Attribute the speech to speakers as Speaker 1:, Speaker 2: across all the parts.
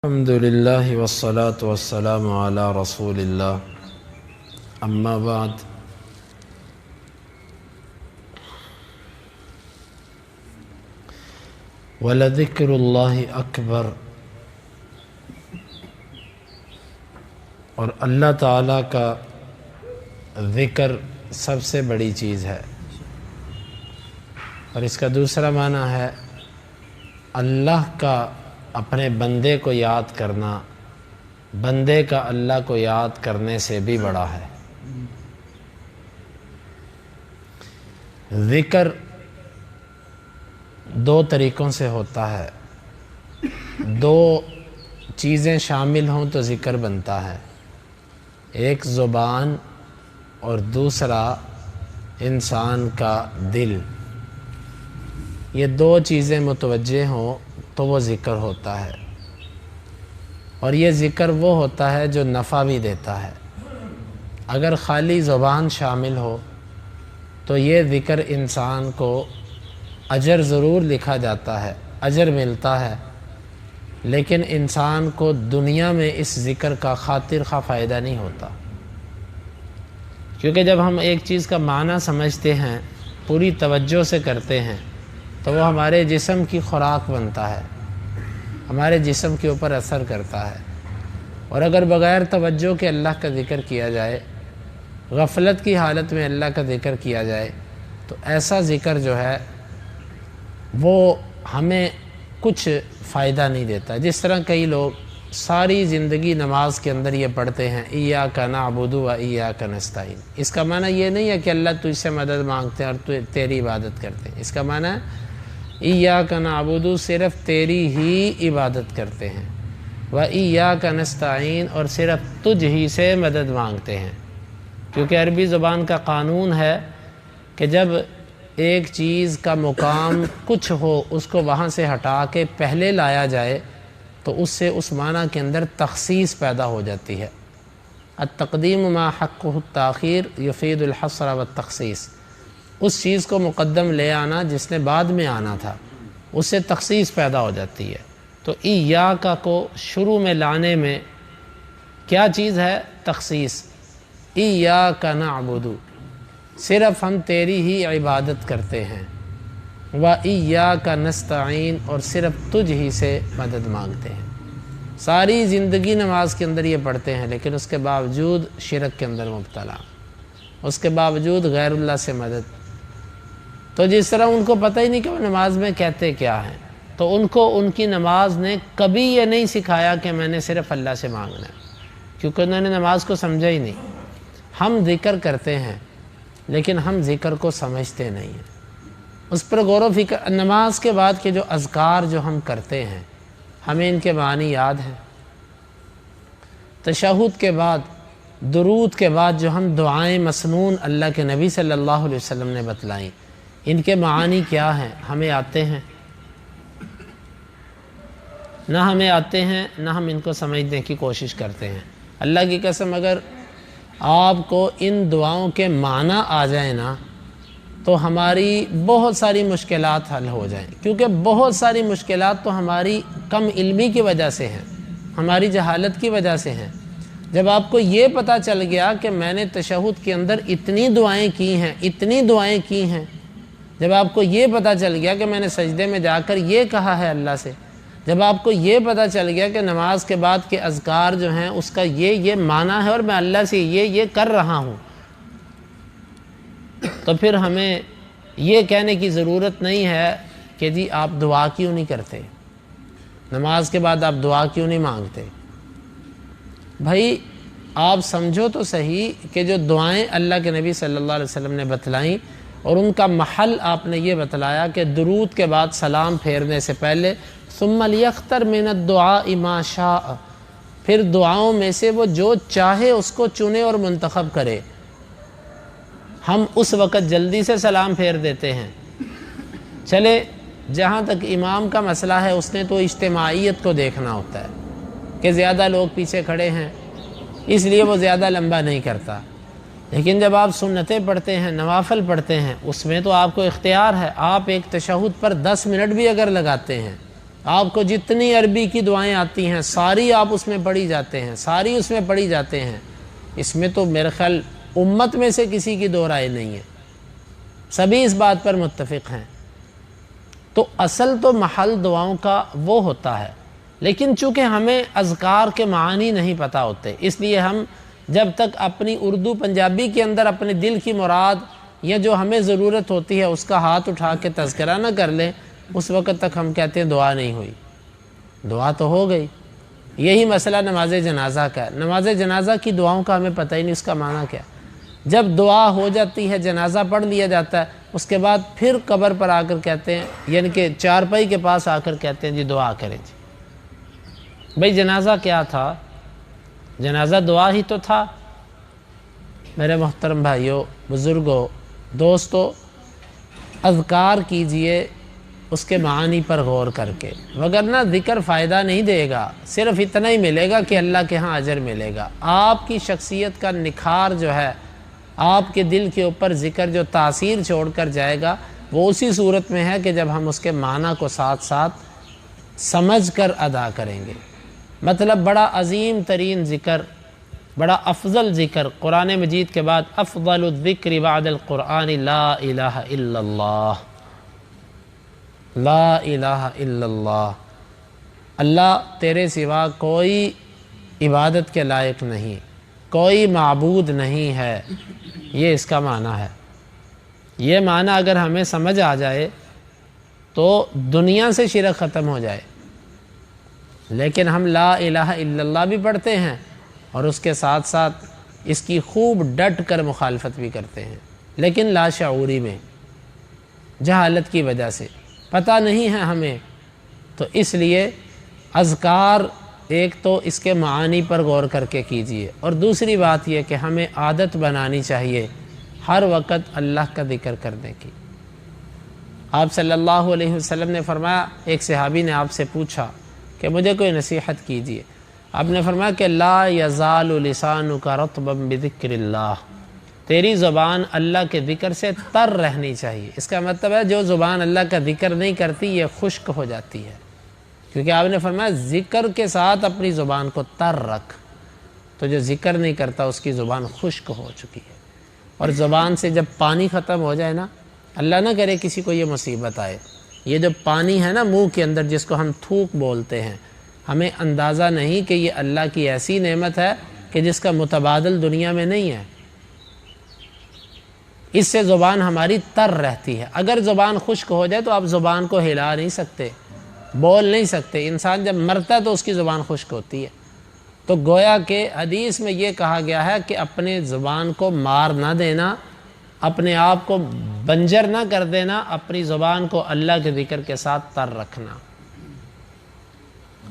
Speaker 1: الحمدللہ والصلاة والسلام علی رسول اللہ اما بعد ولذکر اللہ اکبر، اور اللہ تعالیٰ کا ذکر سب سے بڑی چیز ہے، اور اس کا دوسرا معنی ہے اللہ کا اپنے بندے کو یاد کرنا بندے کا اللہ کو یاد کرنے سے بھی بڑا ہے۔ ذکر دو طریقوں سے ہوتا ہے، دو چیزیں شامل ہوں تو ذکر بنتا ہے، ایک زبان اور دوسرا انسان کا دل۔ یہ دو چیزیں متوجہ ہوں تو وہ ذکر ہوتا ہے، اور یہ ذکر وہ ہوتا ہے جو نفع بھی دیتا ہے۔ اگر خالی زبان شامل ہو تو یہ ذکر انسان کو اجر ضرور لکھا جاتا ہے، اجر ملتا ہے، لیکن انسان کو دنیا میں اس ذکر کا خاطر خواہ فائدہ نہیں ہوتا، کیونکہ جب ہم ایک چیز کا معنی سمجھتے ہیں، پوری توجہ سے کرتے ہیں، تو وہ ہمارے جسم کی خوراک بنتا ہے، ہمارے جسم کے اوپر اثر کرتا ہے۔ اور اگر بغیر توجہ کے اللہ کا ذکر کیا جائے، غفلت کی حالت میں اللہ کا ذکر کیا جائے، تو ایسا ذکر جو ہے وہ ہمیں کچھ فائدہ نہیں دیتا۔ جس طرح کئی لوگ ساری زندگی نماز کے اندر یہ پڑھتے ہیں ایاک نعبد و ایاک نستعین، اس کا معنی یہ نہیں ہے کہ اللہ تجھ سے مدد مانگتے ہیں اور تیری عبادت کرتے ہیں، اس کا معنی ہے ایاک نعبد، صرف تیری ہی عبادت کرتے ہیں، و ایاک نستعین، اور صرف تجھ ہی سے مدد مانگتے ہیں۔ کیونکہ عربی زبان کا قانون ہے کہ جب ایک چیز کا مقام کچھ ہو، اس کو وہاں سے ہٹا کے پہلے لایا جائے تو اس سے اس معنی کے اندر تخصیص پیدا ہو جاتی ہے۔ التقدیم ما حقہ التاخیر یفید الحصر والتخصیص، اس چیز کو مقدم لے آنا جس نے بعد میں آنا تھا، اس سے تخصیص پیدا ہو جاتی ہے۔ تو ایاک کو شروع میں لانے میں کیا چیز ہے؟ تخصیص۔ ایاک نعبد، صرف ہم تیری ہی عبادت کرتے ہیں، و ایاک نستعین، اور صرف تجھ ہی سے مدد مانگتے ہیں۔ ساری زندگی نماز کے اندر یہ پڑھتے ہیں، لیکن اس کے باوجود شرک کے اندر مبتلا، اس کے باوجود غیر اللہ سے مدد۔ تو جس طرح ان کو پتہ ہی نہیں کہ وہ نماز میں کہتے کیا ہیں، تو ان کو ان کی نماز نے کبھی یہ نہیں سکھایا کہ میں نے صرف اللہ سے مانگنا ہے، کیونکہ انہوں نے نماز کو سمجھا ہی نہیں۔ ہم ذکر کرتے ہیں لیکن ہم ذکر کو سمجھتے نہیں ہیں، اس پر غور و فکر۔ نماز کے بعد کے جو اذکار جو ہم کرتے ہیں، ہمیں ان کے معنی یاد ہیں؟ تشہد کے بعد، درود کے بعد جو ہم دعائیں مسنون اللہ کے نبی صلی اللہ علیہ وسلم نے بتلائیں، ان کے معانی کیا ہیں؟ ہمیں آتے ہیں؟ نہ ہمیں آتے ہیں، نہ ہم ان کو سمجھنے کی کوشش کرتے ہیں۔ اللہ کی قسم، اگر آپ کو ان دعاؤں کے معنی آ جائیں نا تو ہماری بہت ساری مشکلات حل ہو جائیں، کیونکہ بہت ساری مشکلات تو ہماری کم علمی کی وجہ سے ہیں، ہماری جہالت کی وجہ سے ہیں۔ جب آپ کو یہ پتہ چل گیا کہ میں نے تشہد کے اندر اتنی دعائیں کی ہیں، اتنی دعائیں کی ہیں، جب آپ کو یہ پتہ چل گیا کہ میں نے سجدے میں جا کر یہ کہا ہے اللہ سے، جب آپ کو یہ پتہ چل گیا کہ نماز کے بعد کے اذکار جو ہیں اس کا یہ معنی ہے اور میں اللہ سے یہ کر رہا ہوں، تو پھر ہمیں یہ کہنے کی ضرورت نہیں ہے کہ جی آپ دعا کیوں نہیں کرتے، نماز کے بعد آپ دعا کیوں نہیں مانگتے۔ بھائی آپ سمجھو تو صحیح کہ جو دعائیں اللہ کے نبی صلی اللہ علیہ وسلم نے بتلائیں، اور ان کا محل آپ نے یہ بتلایا کہ درود کے بعد سلام پھیرنے سے پہلے ثم لیختر من الدعاء ما شاء، پھر دعاؤں میں سے وہ جو چاہے اس کو چنے اور منتخب کرے۔ ہم اس وقت جلدی سے سلام پھیر دیتے ہیں۔ چلے جہاں تک امام کا مسئلہ ہے، اس نے تو اجتماعیت کو دیکھنا ہوتا ہے کہ زیادہ لوگ پیچھے کھڑے ہیں، اس لیے وہ زیادہ لمبا نہیں کرتا۔ لیکن جب آپ سنتیں پڑھتے ہیں، نوافل پڑھتے ہیں، اس میں تو آپ کو اختیار ہے، آپ ایک تشہد پر 10 منٹ بھی اگر لگاتے ہیں آپ کو جتنی عربی کی دعائیں آتی ہیں ساری آپ اس میں پڑھی جاتے ہیں، ساری اس میں پڑھی جاتے ہیں، اس میں تو میرے خیال امت میں سے کسی کی دو رائے نہیں ہے، سبھی اس بات پر متفق ہیں۔ تو اصل تو محل دعاؤں کا وہ ہوتا ہے، لیکن چونکہ ہمیں اذکار کے معنی نہیں پتہ ہوتے، اس لیے ہم جب تک اپنی اردو پنجابی کے اندر اپنے دل کی مراد یا جو ہمیں ضرورت ہوتی ہے اس کا ہاتھ اٹھا کے تذکرہ نہ کر لیں، اس وقت تک ہم کہتے ہیں دعا نہیں ہوئی۔ دعا تو ہو گئی۔ یہی مسئلہ نماز جنازہ کا ہے۔ نماز جنازہ کی دعاؤں کا ہمیں پتہ ہی نہیں اس کا معنی کیا۔ جب دعا ہو جاتی ہے، جنازہ پڑھ لیا جاتا ہے، اس کے بعد پھر قبر پر آ کر کہتے ہیں، یعنی کہ چارپائی کے پاس آ کر کہتے ہیں جی دعا کریں جی۔ بھئی جنازہ کیا تھا؟ جنازہ دعا ہی تو تھا۔ میرے محترم بھائیوں، بزرگوں، دوستو، اذکار کیجئے اس کے معانی پر غور کر کے، وگرنہ ذکر فائدہ نہیں دے گا، صرف اتنا ہی ملے گا کہ اللہ کے ہاں اجر ملے گا۔ آپ کی شخصیت کا نکھار جو ہے، آپ کے دل کے اوپر ذکر جو تاثیر چھوڑ کر جائے گا، وہ اسی صورت میں ہے کہ جب ہم اس کے معنی کو ساتھ ساتھ سمجھ کر ادا کریں گے۔ مطلب بڑا عظیم ترین ذکر، بڑا افضل ذکر، قرآن مجید کے بعد افضل الذکر بعد القرآن لا الہ الا اللہ، لا الہ الا اللہ، اللہ تیرے سوا کوئی عبادت کے لائق نہیں، کوئی معبود نہیں ہے، یہ اس کا معنی ہے۔ یہ معنی اگر ہمیں سمجھ آ جائے تو دنیا سے شرک ختم ہو جائے۔ لیکن ہم لا الہ الا اللہ بھی پڑھتے ہیں اور اس کے ساتھ ساتھ اس کی خوب ڈٹ کر مخالفت بھی کرتے ہیں، لیکن لاشعوری میں، جہالت کی وجہ سے، پتہ نہیں ہے ہمیں۔ تو اس لیے اذکار ایک تو اس کے معانی پر غور کر کے کیجئے، اور دوسری بات یہ کہ ہمیں عادت بنانی چاہیے ہر وقت اللہ کا ذکر کرنے کی۔ آپ صلی اللہ علیہ وسلم نے فرمایا، ایک صحابی نے آپ سے پوچھا کہ مجھے کوئی نصیحت کیجئے، آپ نے فرمایا کہ لا یزال لسانک رطبا بذکر اللہ، تیری زبان اللہ کے ذکر سے تر رہنی چاہیے۔ اس کا مطلب ہے جو زبان اللہ کا ذکر نہیں کرتی یہ خشک ہو جاتی ہے، کیونکہ آپ نے فرمایا ذکر کے ساتھ اپنی زبان کو تر رکھ، تو جو ذکر نہیں کرتا اس کی زبان خشک ہو چکی ہے۔ اور زبان سے جب پانی ختم ہو جائے نا، اللہ نہ کرے کسی کو یہ مصیبت آئے، یہ جو پانی ہے نا منہ کے اندر جس کو ہم تھوک بولتے ہیں، ہمیں اندازہ نہیں کہ یہ اللہ کی ایسی نعمت ہے کہ جس کا متبادل دنیا میں نہیں ہے۔ اس سے زبان ہماری تر رہتی ہے۔ اگر زبان خشک ہو جائے تو آپ زبان کو ہلا نہیں سکتے، بول نہیں سکتے۔ انسان جب مرتا ہے تو اس کی زبان خشک ہوتی ہے۔ تو گویا کہ حدیث میں یہ کہا گیا ہے کہ اپنے زبان کو مار نہ دینا، اپنے آپ کو بنجر نہ کر دینا، اپنی زبان کو اللہ کے ذکر کے ساتھ تر رکھنا۔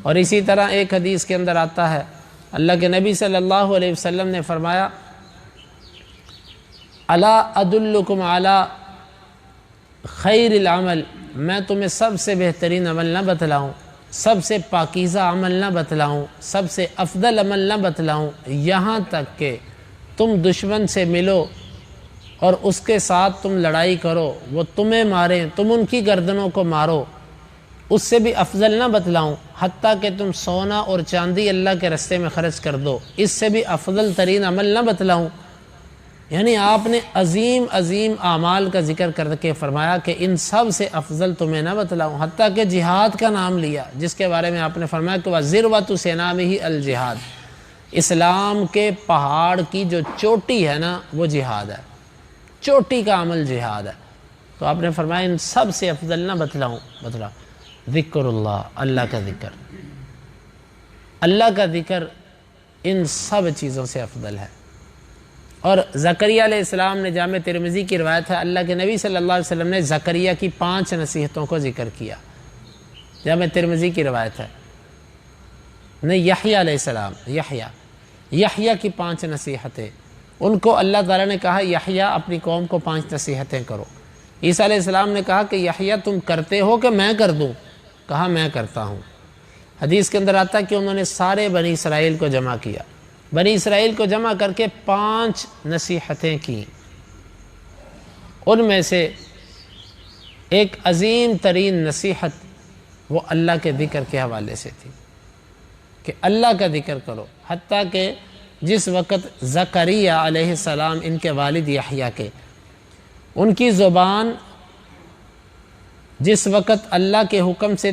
Speaker 1: اور اسی طرح ایک حدیث کے اندر آتا ہے، اللہ کے نبی صلی اللہ علیہ وسلم نے فرمایا، الا ادلکم علی خیر العمل، میں تمہیں سب سے بہترین عمل نہ بتلاؤں، سب سے پاکیزہ عمل نہ بتلاؤں، سب سے افضل عمل نہ بتلاؤں، یہاں تک کہ تم دشمن سے ملو اور اس کے ساتھ تم لڑائی کرو، وہ تمہیں ماریں، تم ان کی گردنوں کو مارو، اس سے بھی افضل نہ بتلاؤں، حتیٰ کہ تم سونا اور چاندی اللہ کے رستے میں خرچ کر دو، اس سے بھی افضل ترین عمل نہ بتلاؤں۔ یعنی آپ نے عظیم عظیم اعمال کا ذکر کر کے فرمایا کہ ان سب سے افضل تمہیں نہ بتلاؤں، حتیٰ کہ جہاد کا نام لیا، جس کے بارے میں آپ نے فرمایا کہ وَذِرْوَةُ سَنَامِهِ الجہاد، اسلام کے پہاڑ کی جو چوٹی ہے نا وہ جہاد ہے، چوٹی کا عمل جہاد ہے۔ تو آپ نے فرمایا ان سب سے افضل نہ بتلاؤں، ذکر اللہ، اللہ کا ذکر، اللہ کا ذکر ان سب چیزوں سے افضل ہے۔ اور زکریا علیہ السلام نے، جامع ترمذی کی روایت ہے، اللہ کے نبی صلی اللہ علیہ وسلم نے زکریا کی 5 نصیحتوں کو ذکر کیا، جامع ترمذی کی روایت ہے۔ نہیں، یحییٰ علیہ السلام، یحییٰ کی 5 نصیحتیں، ان کو اللہ تعالیٰ نے کہا یحییٰ اپنی قوم کو 5 نصیحتیں کرو۔ عیسیٰ علیہ السلام نے کہا کہ یحییٰ تم کرتے ہو کہ میں کر دوں؟ کہا میں کرتا ہوں۔ حدیث کے اندر آتا ہے کہ انہوں نے سارے بنی اسرائیل کو جمع کیا، بنی اسرائیل کو جمع کر کے 5 نصیحتیں کی۔ ان میں سے ایک عظیم ترین نصیحت وہ اللہ کے ذکر کے حوالے سے تھی کہ اللہ کا ذکر کرو۔ حتیٰ کہ جس وقت زکریا علیہ السلام ان کے والد یحییٰ کے، ان کی زبان جس وقت اللہ کے حکم سے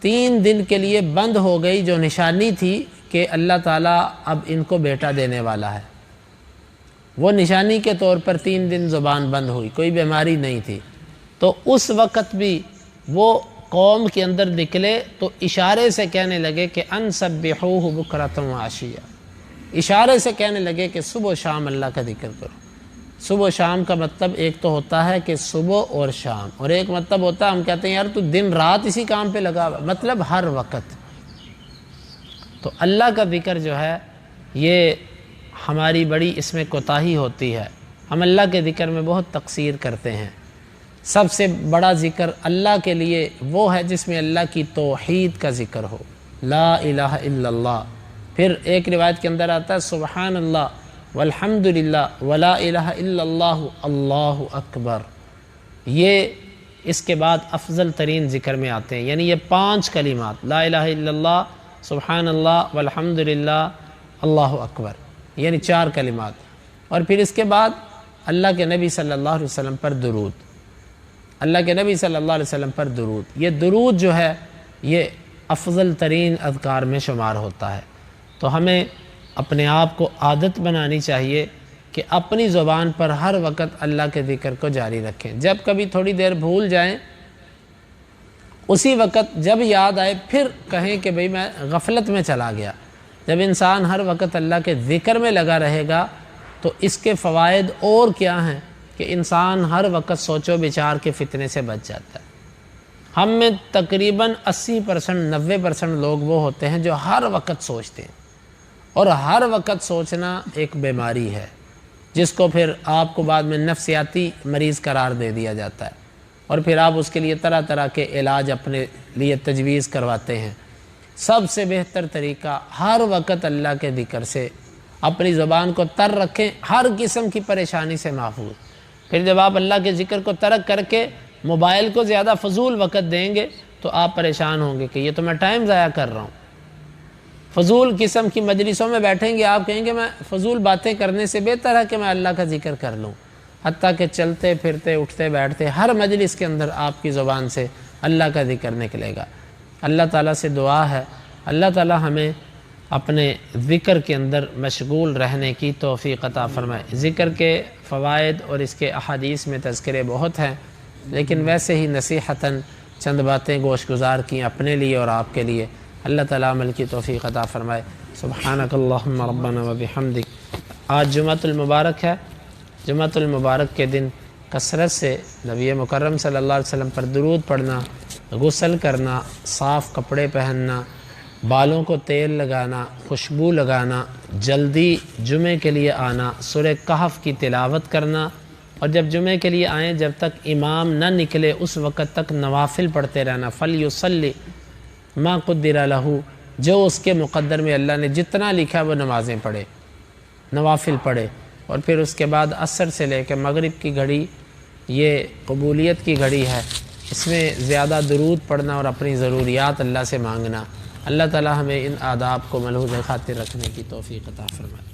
Speaker 1: 3 دن کے لیے بند ہو گئی، جو نشانی تھی کہ اللہ تعالیٰ اب ان کو بیٹا دینے والا ہے، وہ نشانی کے طور پر 3 دن زبان بند ہوئی، کوئی بیماری نہیں تھی، تو اس وقت بھی وہ قوم کے اندر نکلے تو اشارے سے کہنے لگے کہ ان سبحوہ بکرۃ و عشیہ، اشارے سے کہنے لگے کہ صبح و شام اللہ کا ذکر کرو۔ صبح و شام کا مطلب ایک تو ہوتا ہے کہ صبح اور شام، اور ایک مطلب ہوتا ہے ہم کہتے ہیں یار تو دن رات اسی کام پہ لگا ہوا، مطلب ہر وقت۔ تو اللہ کا ذکر جو ہے یہ ہماری بڑی اس میں کوتاہی ہوتی ہے، ہم اللہ کے ذکر میں بہت تقصیر کرتے ہیں۔ سب سے بڑا ذکر اللہ کے لیے وہ ہے جس میں اللہ کی توحید کا ذکر ہو، لا الہ الا اللہ۔ پھر ایک روایت کے اندر آتا ہے سبحان اللہ والحمد للہ ولا الہ الا اللہ اللہ اکبر۔ یہ اس کے بعد افضل ترین ذکر میں آتے ہیں، یعنی یہ 5 کلمات، لا الہ الا اللہ، سبحان اللہ والحمد للہ اللہ اکبر، یعنی 4 کلمات۔ اور پھر اس کے بعد اللہ کے نبی صلی اللہ علیہ وسلم پر درود، اللہ کے نبی صلی اللہ علیہ وسلم پر درود۔ یہ درود جو ہے یہ افضل ترین اذکار میں شمار ہوتا ہے۔ تو ہمیں اپنے آپ کو عادت بنانی چاہیے کہ اپنی زبان پر ہر وقت اللہ کے ذکر کو جاری رکھیں۔ جب کبھی تھوڑی دیر بھول جائیں، اسی وقت جب یاد آئے پھر کہیں کہ بھئی میں غفلت میں چلا گیا۔ جب انسان ہر وقت اللہ کے ذکر میں لگا رہے گا تو اس کے فوائد اور کیا ہیں کہ انسان ہر وقت سوچ و بچار کے فتنے سے بچ جاتا ہے۔ ہم میں تقریباً 80% 90% لوگ وہ ہوتے ہیں جو ہر وقت سوچتے ہیں، اور ہر وقت سوچنا ایک بیماری ہے جس کو پھر آپ کو بعد میں نفسیاتی مریض قرار دے دیا جاتا ہے، اور پھر آپ اس کے لیے طرح طرح کے علاج اپنے لیے تجویز کرواتے ہیں۔ سب سے بہتر طریقہ ہر وقت اللہ کے ذکر سے اپنی زبان کو تر رکھیں، ہر قسم کی پریشانی سے محفوظ۔ پھر جب آپ اللہ کے ذکر کو ترک کر کے موبائل کو زیادہ فضول وقت دیں گے تو آپ پریشان ہوں گے کہ یہ تو میں ٹائم ضائع کر رہا ہوں۔ فضول قسم کی مجلسوں میں بیٹھیں گے، آپ کہیں گے میں فضول باتیں کرنے سے بہتر ہے کہ میں اللہ کا ذکر کر لوں۔ حتیٰ کہ چلتے پھرتے اٹھتے بیٹھتے ہر مجلس کے اندر آپ کی زبان سے اللہ کا ذکر نکلے گا۔ اللہ تعالیٰ سے دعا ہے اللہ تعالیٰ ہمیں اپنے ذکر کے اندر مشغول رہنے کی توفیق عطا فرمائے۔ ذکر کے فوائد اور اس کے احادیث میں تذکرے بہت ہیں، لیکن ویسے ہی نصیحتاً چند باتیں گوش گزار کی اپنے لیے اور آپ کے لیے۔ اللہ تعالیٰ عمل کی توفیق عطا فرمائے۔ سبحانک اللہم ربنا و بحمدک۔ آج جمعۃ المبارک ہے، جمعۃ المبارک کے دن کثرت سے نبی مکرم صلی اللہ علیہ وسلم پر درود پڑھنا، غسل کرنا، صاف کپڑے پہننا، بالوں کو تیل لگانا، خوشبو لگانا، جلدی جمعے کے لیے آنا، سورہ کہف کی تلاوت کرنا، اور جب جمعے کے لیے آئیں جب تک امام نہ نکلے اس وقت تک نوافل پڑھتے رہنا۔ فَلْيُصَلِّ مَا قُدِّرَ لَهُ، جو اس کے مقدر میں اللہ نے جتنا لکھا وہ نمازیں پڑھے، نوافل پڑھے۔ اور پھر اس کے بعد عصر سے لے کے مغرب کی گھڑی یہ قبولیت کی گھڑی ہے، اس میں زیادہ درود پڑھنا اور اپنی ضروریات اللہ سے مانگنا۔ اللہ تعالیٰ ہمیں ان آداب کو ملحوظ خاطر رکھنے کی توفیق عطا فرمائے۔